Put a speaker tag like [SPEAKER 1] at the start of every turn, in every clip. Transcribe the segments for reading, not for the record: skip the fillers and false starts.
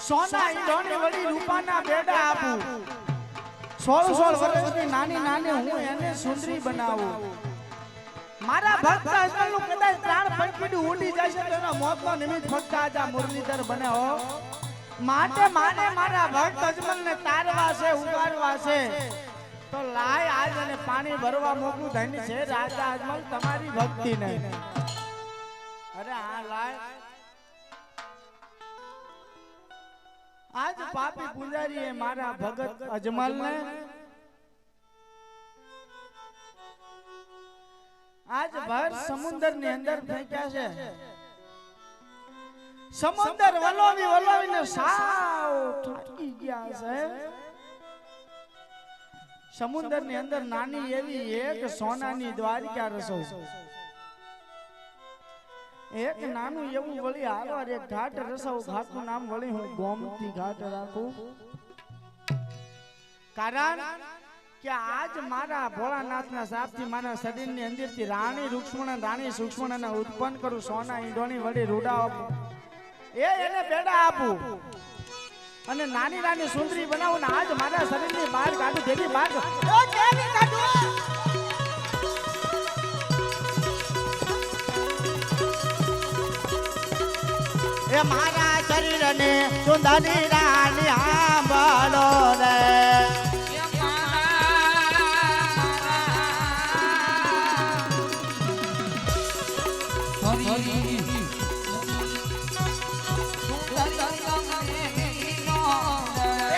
[SPEAKER 1] સોના ઈંડોની વળી રૂપાના બેડા આપું 16 વર્ષની નાની નાની હું એને સુંદરી બનાવું મારા ભક્ત અજમલનું કદાચ પ્રાણ પંખીડું ઉડી જશે તો એનો મોતનો નિમિત્ત ફક્ત આજા મુરલીધર બને હો માટે માને મારા ભક્ત અજમલને તારવા છે ઉગારવા છે તો લાય આજ અને પાણી ભરવા મોકલું ધન્ય છે રાજા અજમલ તમારી ભક્તિ નહીં અરે હા લાય આજ પાપી પૂજારીએ મારા ભગત અજમલને આજ ભર સમુદ્રની અંદર ફેંક્યા છે સમુદ્ર વલોવીને સાવ થાકી ગયા છે સમુદ્રની અંદર નાની એવી એક સોનાની દ્વારિકા રસોઈ એક નાનું એવું વળી હારવાર એક ઘાટ રસાવ ઘાટનું નામ વળી હું ગોમતી ઘાટ રાખું કારણ કે આજ મારા ભોળાનાથના શાપથી મારા શરીરની અંદરથી રાણી રૂક્ષ્મણ રાણી સૂક્ષ્મણને ઉત્પન્ન કરું સોના ઈંડોની વળી રૂડા આપું એને બેડા આપું અને નાની નાની સુંદરી બનાવું ને આજ મારા શરીરની બહાર કાઢું દેવી બહાર એ મારા શરીરને સુંદરી રાણી આંબળો રે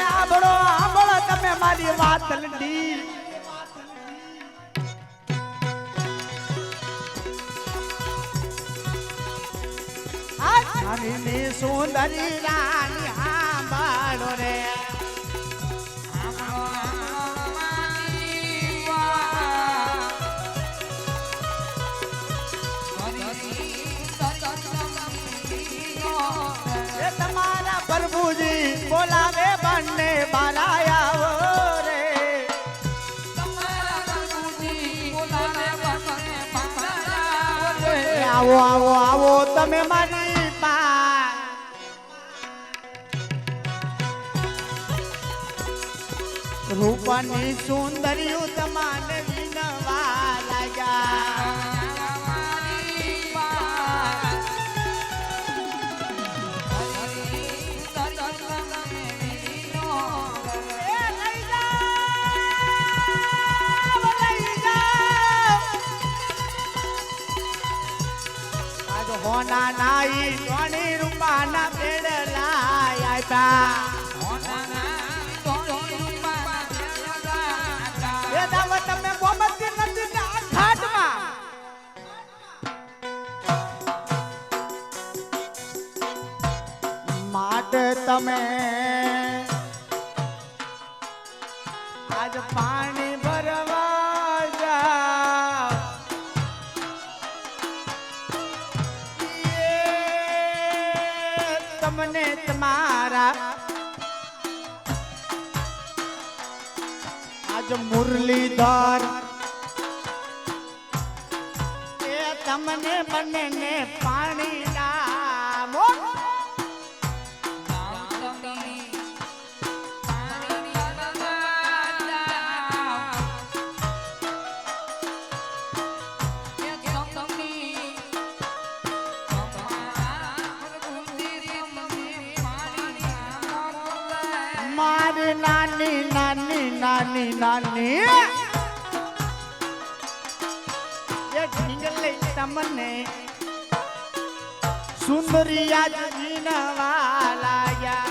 [SPEAKER 1] આંબળો તમે મારી વાત લડી ની સુંદરી રાણી આંબાળો રે તમારા પ્રભુજી બોલાવે બંને બારાયા રે આવો આવો આવો તમે મારી રૂપની સુંદરીઓ તમાને વિનવા લાગ્યા સોના નાઈ ધોણી રૂપાના બેડલા આપ્યા એ દાવત તમે ગોમતી નદી ના ઘાટમાં માટે તમે આજ પાણી ભરવા જાઓ તમને તમારા આજ મુરલીધર એ તમને બંનેને પાણી લાવો મારી નાની નાની નાની નાની એક ઢીંગલી તમને સુંદરિયા જીનવા લાયા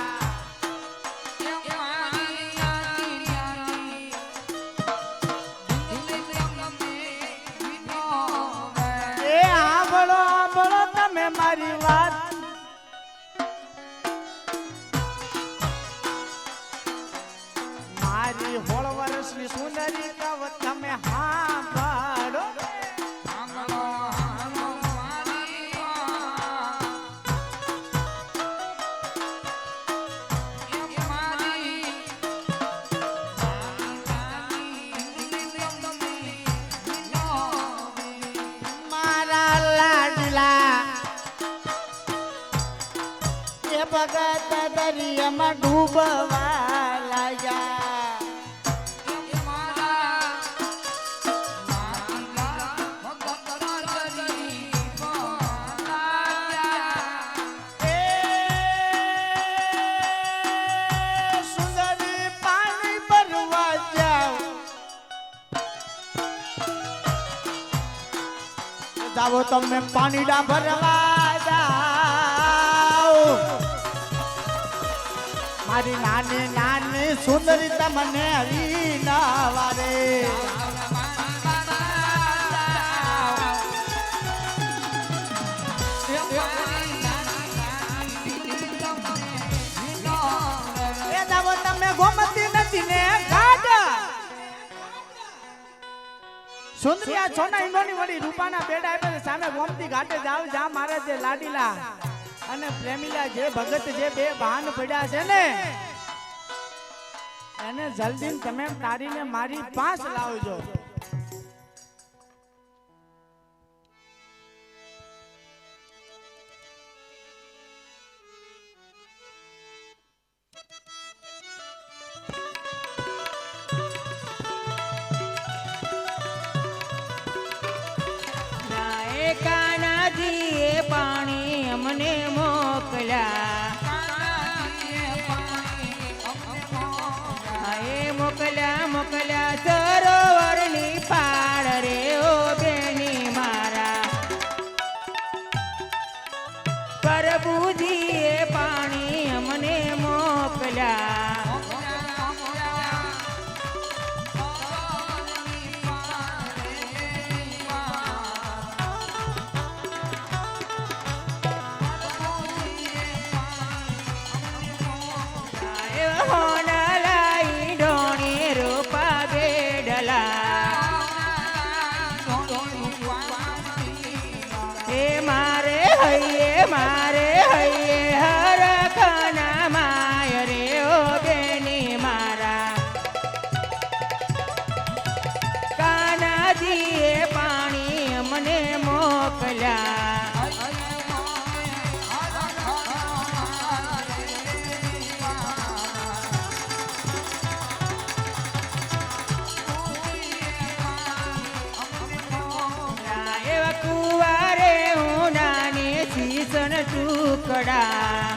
[SPEAKER 1] એ આંભળો આંભળો તમે મારી વાત મારી 16 વર્ષની સુંદરી કવ તમે હાંભળો મારા લાડલા એ ભગત દરિયામાં ડૂબવા લાગ્યા સુંદરી પાણી ભરવા જાઓ જાઓ તમે પાણીડા ભરવા જાઓ મારી નાની નાની સુંદરી તમને હરી ના વારે એ જાઓ તમે ગોમતી નદીને ઘાટ સુંદરિયા છોના ઈંડોની વળી રૂપાના બેડા આપે છે સામે ગોમતી ઘાટે જાવ જા મારે જે લાડીલા અને પ્રેમીલા જે ભગત જે બે ભાન પડ્યા છે ને એને જલ્દી તમે તારીને મારી પાસ લાવજો
[SPEAKER 2] કાનાજીએ પાણી અમને મોકલ્યા મોકલ્યા મોકલ્યા સરોવરની પાળ રે ઓ બેની મારા પ્રભુજીએ પાણી અમને મોકલ્યા મારે હૈયે હરખના માય રે ઓ બેની મારા કાનાજીએ પાણી અમને મોકલ્યા એવા કુવારે હું નાની શીશન ટુકડા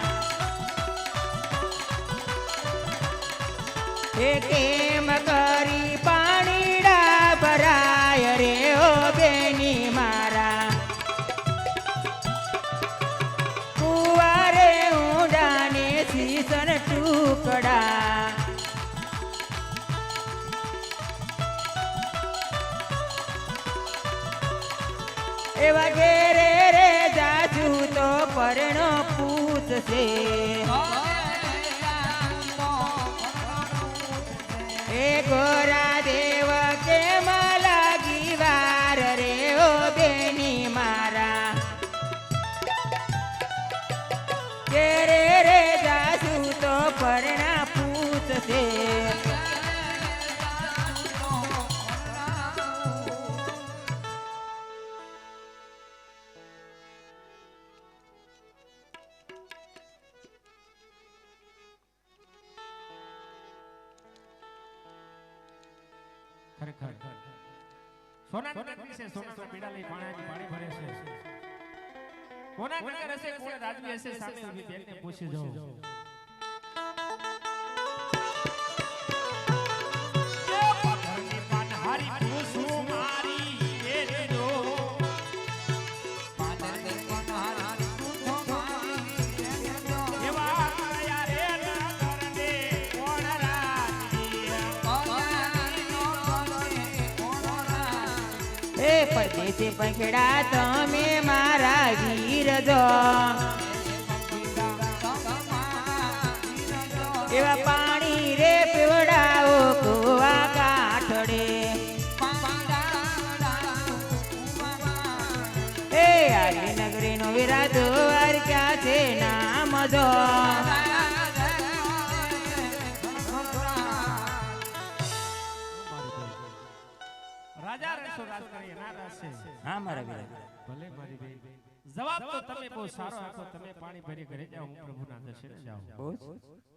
[SPEAKER 2] એ કેમ કરી પાણીડા ભરાય રે ઓ બેની મારા ટુકડા એવા ઘેરે રે જાજુ તો પરણો પૂછશે એ ગોરા દેવ કેમ લાગી વાર રે ઓ બેની મારા ઘેરે રે જાજુ તો પરણા પૂછશે
[SPEAKER 3] ખરેખર સોનાનો નગરી છે સોનાનો પીડા લઈ પાણી ભરે છે કોના નગર હશે કોણ રાજવી હશે સામે ઊભી બેનને પૂછી જો ઘરની પાનહારી પૂછું મારી એ જો પાનહારી પૂછું મારી એવા યાર એ નગરને કોણ
[SPEAKER 2] એ પરદેશી પંખડા તમે મારા વીર જો એવા પાણી રે પીવડાવો કુવા કાઠડે એ આલી નગરી નો વિરાજો વાર ક્યાં છે નામ જો
[SPEAKER 3] રાજા રહેશો રાજ કરીએ ના રહેશે
[SPEAKER 2] હા મારા વીરા
[SPEAKER 3] ભલે મારી બેન જવાબ તો તમે બહુ સારો આપો તમે પાણી ભરી ઘરે જાઓ હું પ્રભુના દર્શને જાઉં
[SPEAKER 2] બહુ